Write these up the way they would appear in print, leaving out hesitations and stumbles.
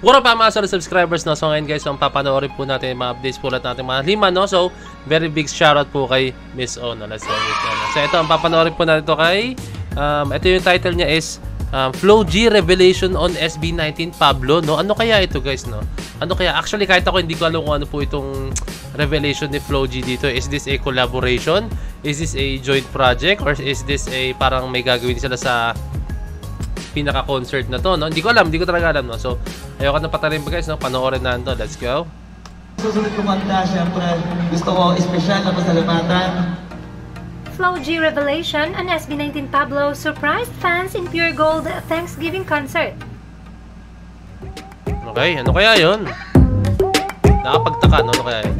Puro pa mga solid subscribers, no? So ngayon guys, ang papanoorin po natin yung mga updates po natin mga 5, no? So, very big shoutout po kay Miss O, no? Let's go. So ito, ang papanoorin po natin ito kay, ito yung title niya is, Flo G Revelation on SB19 Pablo, no? Ano kaya ito guys, no? Ano kaya? Actually, kahit ako hindi ko alam kung ano po itong revelation ni Flo G dito. Is this a collaboration? Is this a joint project? Or is this a parang may gagawin sila sa pinaka-concert na to, no? Hindi ko alam, hindi ko talaga alam, no? So, ayoko na patarin pa guys, no? Panoorin na ito. Let's go. Susunod kumanta, syempre, gusto ko espesyal na pasalamatan. Flo G Revelation and SB19 Pablo surprised fans in Pure Gold Thanksgiving concert. Okay, ano kaya yun? Nakapagtaka, no? Ano kaya yun?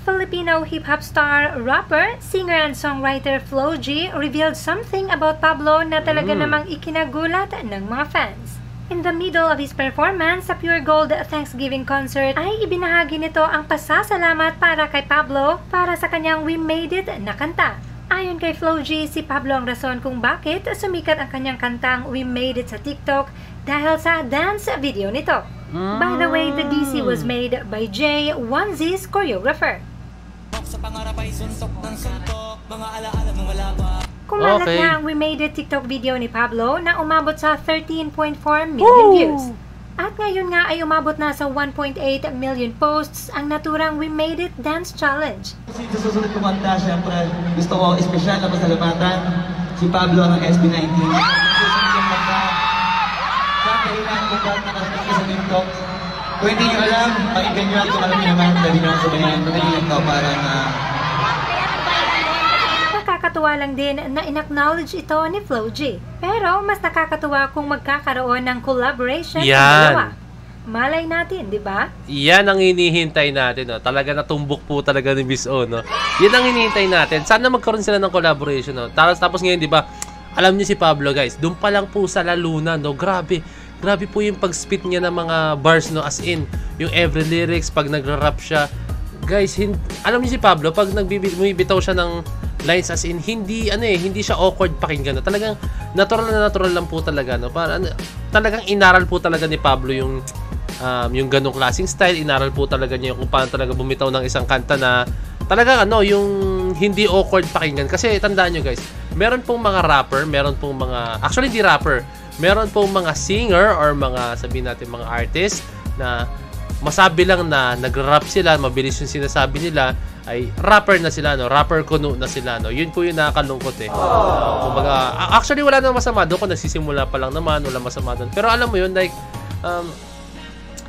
Filipino hip-hop star, rapper, singer and songwriter Flo G revealed something about Pablo na talaga namang ikinagulat ng mga fans. In the middle of his performance sa Pure Gold Thanksgiving concert ay ibinahagi nito ang pasasalamat para kay Pablo para sa kanyang We Made It na kanta. Ayon kay Flo G, si Pablo ang rason kung bakit sumikat ang kanyang kantang We Made It sa TikTok dahil sa dance video nito. By the way, the DC was made by Jay, Onezy's choreographer. Sa pangarap ay suntok ng suntok, mga alaala ng wala pa. Kumalat nga ang We Made It TikTok video ni Pablo na umabot sa 13.4 million views. At ngayon nga ay umabot na sa 1.8 million posts ang naturang We Made It Dance Challenge. Kasi susunod kumanta, syempre, gusto ko espesyal na pasalamatan si Pablo ng SB19. Susunod kumanta, siya kahilan kung bakit nakasama sa TikTok. Kung hindi nyo alam, pakinggan nyo at kung alam nyo naman, dali nyo sa bayan. Pagkalilan ko para na... Nakakatuwa lang din na in-acknowledge ito ni Flo G. Pero mas nakakatuwa kung magkakaroon ng collaboration ng dalawa. Malay natin, di ba? Yan ang hinihintay natin, no? Talaga natumbok po talaga ni Miss O, no? Yan ang hinihintay natin. Sana magkaroon sila ng collaboration, no? Tapos ngayon, di ba? Alam niyo si Pablo, guys. Doon pa lang po sa Laluna, no? Grabe po yung pag-spit niya ng mga bars, no? As in, yung every lyrics, pag nagra-rap siya. Guys, alam niyo si Pablo, pag bumibitaw siya ng lines as in, hindi siya awkward pakinggan, no? Talagang natural lang po talaga, no? Talagang inaral po talaga ni Pablo yung ganong klaseng style. Inaral po talaga niya kung paano talaga bumitaw ng isang kanta na talagang yung hindi awkward pakinggan. Kasi tandaan nyo guys, meron pong mga rapper, meron pong mga, actually hindi rapper, meron pong mga singer or mga, sabihin natin, mga artist na masabi lang na nag-rap sila, mabilis yung sinasabi nila, ay rapper na sila, no? Rapper kuno na sila, no? Yun po yung nakakalungkot, eh. Kumbaga, actually wala nang masama doon kung nagsisimula pa lang naman, wala masama doon. Pero alam mo yun, like,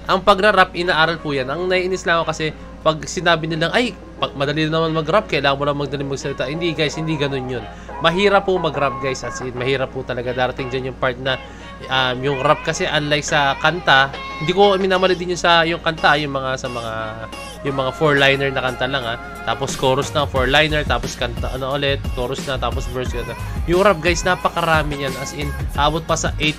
ang pagra-rap, inaaral po yan. Ang naiinis lang ako kasi, pag sinabi nilang, ay, madali na naman mag-rap, kailangan mo lang magdali magsalita. Hindi guys, hindi ganun yun. Mahirap po mag-rap guys, as in, mahirap po talaga. Darating dyan yung part na yung rap kasi unlike sa kanta, hindi ko minamali din yung sa yung kanta, yung mga four-liner na kanta lang tapos chorus na, four-liner, tapos kanta ulit, chorus na, tapos verse na. Yung rap guys, napakarami yan, as in abot pa sa 8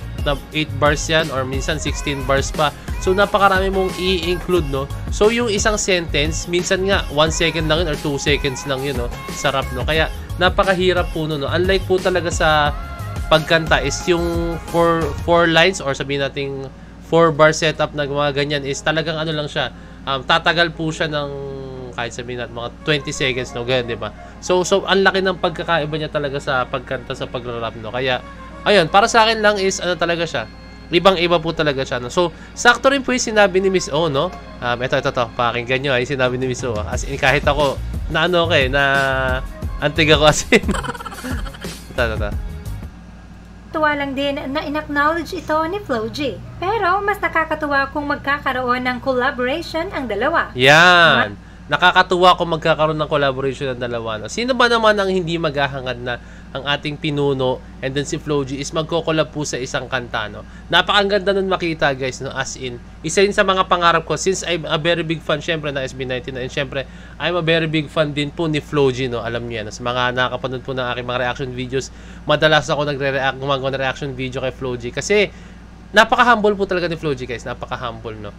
bars yan or minsan 16 bars pa. So napakarami mong i-include, no? So yung isang sentence, minsan nga 1 second lang yun or 2 seconds lang yun, no? Sa rap, no? Kaya napakahirap po no? Unlike po talaga sa pagkanta is yung 4 lines or sabihin nating 4 bar setup na mga ganyan is talagang lang siya, tatagal po siya ng kahit sabihin natin mga 20 seconds, no? Ganyan, di ba? So ang laki ng pagkakaiba niya talaga sa pagkanta, sa pagra-rap, no? Kaya ayun, para sa akin lang is talaga siya, ibang-iba po talaga siya, no? So sakto rin po yung sinabi ni Miss O, no? Ito, pakinggan nyo, yung sinabi ni Miss O, as in kahit ako na na antig ako as in. ito. Tuwa lang din na in-acknowledge ito ni Flo G. Pero mas nakakatuwa kung magkakaroon ng collaboration ang dalawa. Yan! Nakakatuwa kung magkakaroon ng collaboration ng dalawa. No? Sino ba naman ang hindi maghahangad na ang ating pinuno and then si Flo G is magko-collab po sa isang kanta, no? Napakaganda nun makita guys, no? As in, isa yun sa mga pangarap ko since I'm a very big fan syempre na SB19 and syempre I'm a very big fan din po ni Flo G, no? Alam niyo yan, sa mga nakapanood po ng aking mga reaction videos, madalas ako gumagawa ng reaction video kay Flo G kasi napaka-humble po talaga ni Flo G guys, napaka-humble, no?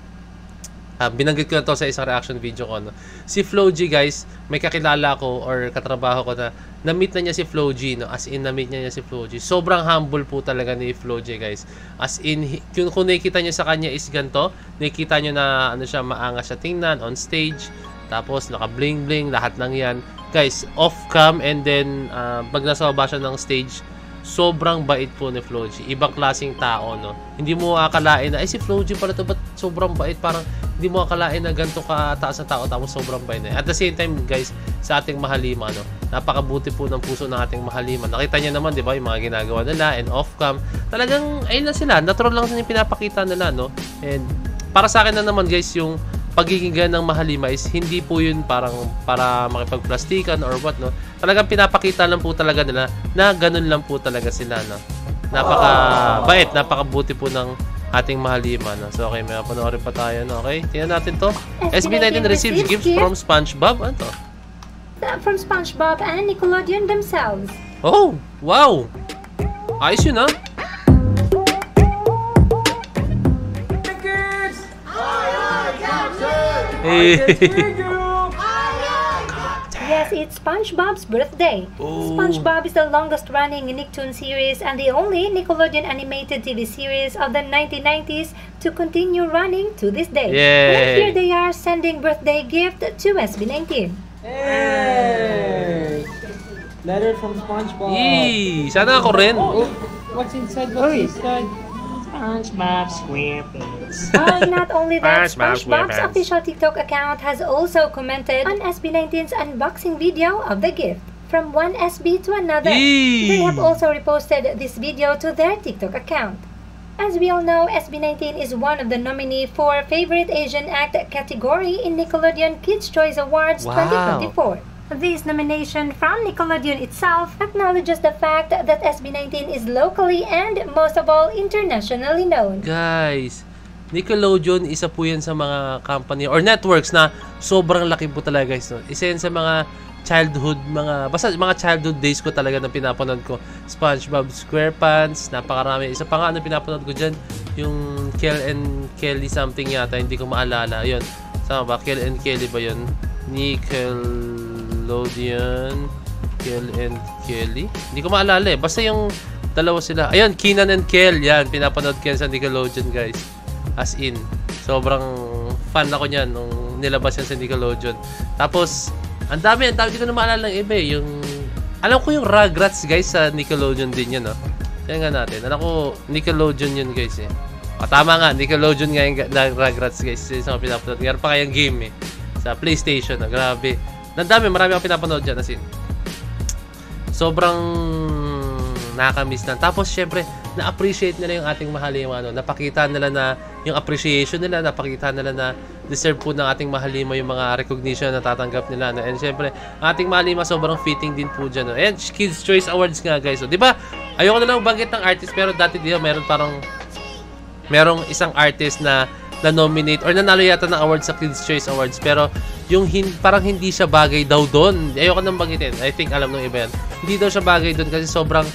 Binanggit ko na to sa isang reaction video ko, no? Si Flo G guys, may kakilala ko or katrabaho ko na na-meet na niya si Flo G, no? As in, na-meet niya si Flo G. Sobrang humble po talaga ni Flo G, guys. As in, kung nakikita niyo sa kanya is ganito, nakikita niyo na ano siya, maangas siya tingnan on stage, tapos naka-bling-bling, lahat ng yan. Guys, off-cam and then pag nasa baba siya ng stage, sobrang bait po ni Flo G. Ibang klaseng tao, no? Hindi mo akalain na, ay si Flo G pala to, ba't sobrang bait? Parang hindi mo akalain na ganito kataas na tao, tapos sobrang bait na. At the same time, guys, sa ating mahalima, no? Napakabuti po ng puso ng ating mahalima. Nakita niya naman, di ba, yung mga ginagawa nila and off-cam. Talagang, ayun na sila. Natural lang sa yung pinapakita nila, no? And para sa akin na naman, guys, yung pagiging ganang mahalima is hindi po yun parang para makipagplastikan or what, no? Talagang pinapakita lang po talaga nila na ganun lang po talaga sila, no? Napaka-bait, napakabuti po ng ating mahalima, no? So, okay, may panoorin pa tayo, no? Okay, tingnan natin to. SB19 receives gifts from SpongeBob. Ano to? From SpongeBob and Nickelodeon themselves. Oh, wow! Ayos yun, ha? Yes, it's SpongeBob's birthday. Oh. SpongeBob is the longest-running Nicktoon series and the only Nickelodeon animated TV series of the 1990s to continue running to this day. Yay. And here they are sending birthday gift to SB19. Hey! Letter from SpongeBob. Yee! Sana ako rin. Oh, what's inside? What's inside? SpongeBob SquarePants. Not only that, SpongeBob SpongeBob's SquarePants. official TikTok account has also commented on SB19's unboxing video of the gift from one SB to another. Yee! They have also reposted this video to their TikTok account. As we all know, SB19 is one of the nominee for Favorite Asian Act category in Nickelodeon Kids' Choice Awards Wow. 2024. This nomination from Nickelodeon itself acknowledges the fact that SB19 is locally and, most of all, internationally known. Guys, Nickelodeon, isa po yan sa mga company or networks na sobrang laki po talaga, guys. No? Isa yan sa mga childhood, basta mga childhood days ko talaga na pinapanood ko. SpongeBob SquarePants, napakarami. Isa pa nga na pinapanood ko dyan, yung Kel and Kelly something yata, hindi ko maalala. Yun, sama ba? Kel and Kelly ba yun? Nickelodeon, Kel and Kelly? Hindi ko maalala eh. Basta yung dalawa sila. Ayun, Keenan and Kel. Yan, pinapanood ko yan sa Nickelodeon, guys. As in, sobrang fan ako niyan nung nilabas yan sa Nickelodeon. Tapos, ang dami, hindi ko na maalala ng iba eh. Alam ko yung Rugrats, guys, sa Nickelodeon din yun, no? Tingnan nga natin. Alam ko, Nickelodeon yun, guys, eh. Tama nga, Nickelodeon nga yung Rugrats, guys. Isa mga pinapanood. Meron pa kayang game, eh. Sa PlayStation, no? Grabe. Marami akong pinapanood dyan, as in. Sobrang nakakamiss na. Tapos, syempre, na-appreciate nila yung ating mahalima, no? Napakita nila na yung appreciation nila, napakita nila na deserve po ng ating mahalima yung mga recognition na tatanggap nila, no? And syempre, ating mahalima sobrang fitting din po dyan, no? And Kids' Choice Awards nga, guys. So, di ba? Ayoko na lang banggit ng artist, pero dati dito merong isang artist na na-nominate or nanalo yata ng award sa Kids' Choice Awards, pero yung parang hindi siya bagay daw doon. Ayoko nang banggitin. I think alam ng iba yan. Hindi daw siya bagay doon kasi sobrang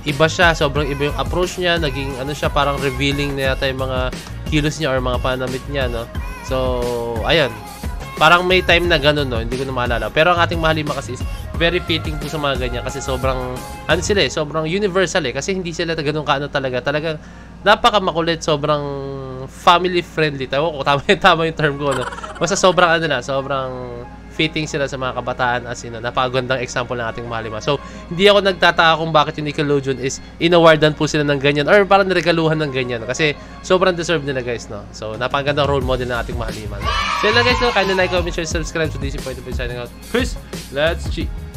iba siya, sobrang iba yung approach niya, naging ano siya, parang revealing na yata yung mga kilos niya or mga panamit niya, no? So, ayun. Parang may time na ganun, no? Hindi ko na maalala. Pero ang ating mahalima kasi is very fitting po sa mga ganyan kasi sobrang, ano sila eh, sobrang universal eh. Kasi hindi sila ganun kaano talaga. Talagang napakamakulit, sobrang family friendly. Tama yung term ko, no? Basta sobrang sobrang fitting sila sa mga kabataan as in, napakagandang example ng ating mahalima. So, hindi ako nagtataka kung bakit yung Nickelodeon is inawardan po sila ng ganyan or parang niregaluhan ng ganyan kasi sobrang deserve nila, guys, no? So, napakagandang role model ng ating mahalima. So, yun lang, guys, no? Kindly like, comment, share, subscribe to DC Point of Signing Out. Peace! Let's cheat!